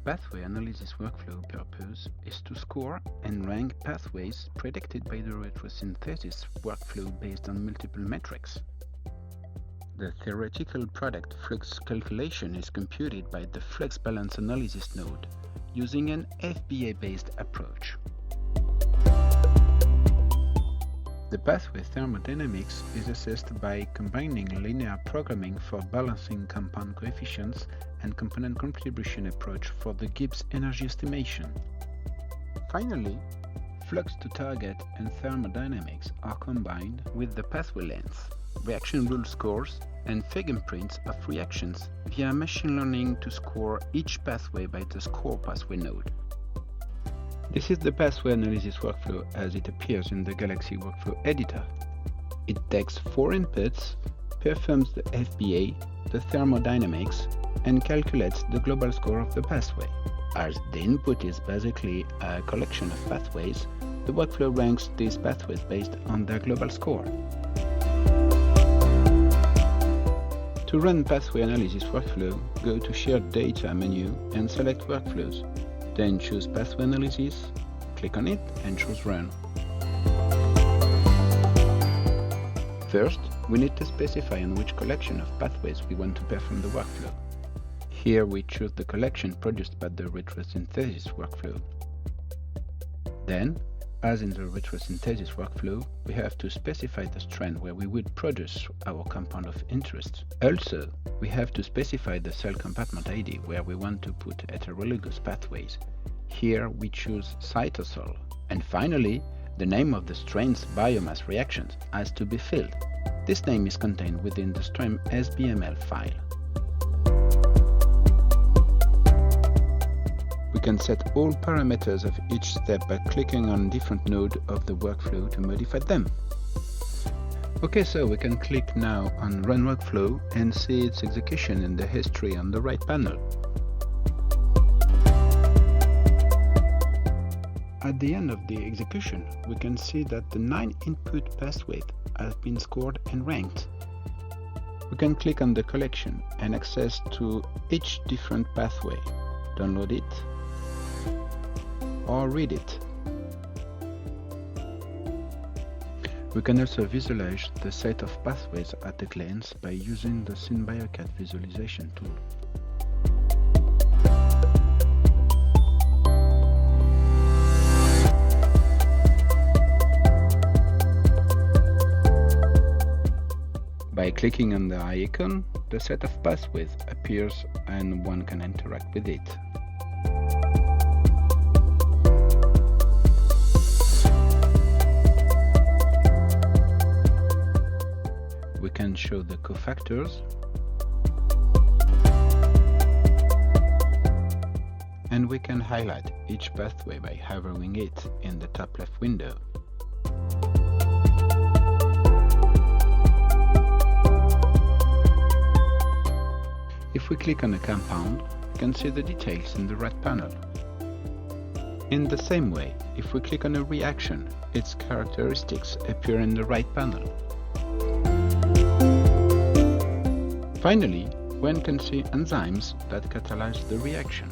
pathway analysis workflow purpose is to score and rank pathways predicted by the retrosynthesis workflow based on multiple metrics. The theoretical product flux calculation is computed by the flux balance analysis node using an FBA-based approach. The pathway thermodynamics is assessed by combining linear programming for balancing compound coefficients and component contribution approach for the Gibbs energy estimation. Finally, flux to target and thermodynamics are combined with the pathway length, reaction rule scores, and fingerprints of reactions via machine learning to score each pathway by the score pathway node. This is the pathway analysis workflow as it appears in the Galaxy Workflow Editor. It takes 4 inputs, performs the FBA, the thermodynamics, and calculates the global score of the pathway. As the input is basically a collection of pathways, the workflow ranks these pathways based on their global score. To run pathway analysis workflow, go to Shared Data menu and select Workflows. Then choose Pathway Analysis, click on it and choose Run. First, we need to specify on which collection of pathways we want to perform the workflow. Here we choose the collection produced by the retrosynthesis workflow. Then, as in the retrosynthesis workflow, we have to specify the strand where we would produce our compound of interest. Also, we have to specify the cell compartment ID where we want to put heterologous pathways. Here we choose cytosol. And finally, the name of the strain's biomass reactions has to be filled. This name is contained within the stream SBML file. We can set all parameters of each step by clicking on different node of the workflow to modify them. Okay, so we can click now on Run Workflow and see its execution in the history on the right panel. At the end of the execution, we can see that the 9 input pathways have been scored and ranked. We can click on the collection and access to each different pathway, download it, or read it. We can also visualize the set of pathways at a glance by using the SynBioCAD visualization tool. By clicking on the eye icon, the set of pathways appears and one can interact with it. We can show the cofactors and we can highlight each pathway by hovering it in the top left window. If we click on a compound, we can see the details in the right panel. In the same way, if we click on a reaction, its characteristics appear in the right panel. Finally, one can see enzymes that catalyze the reaction.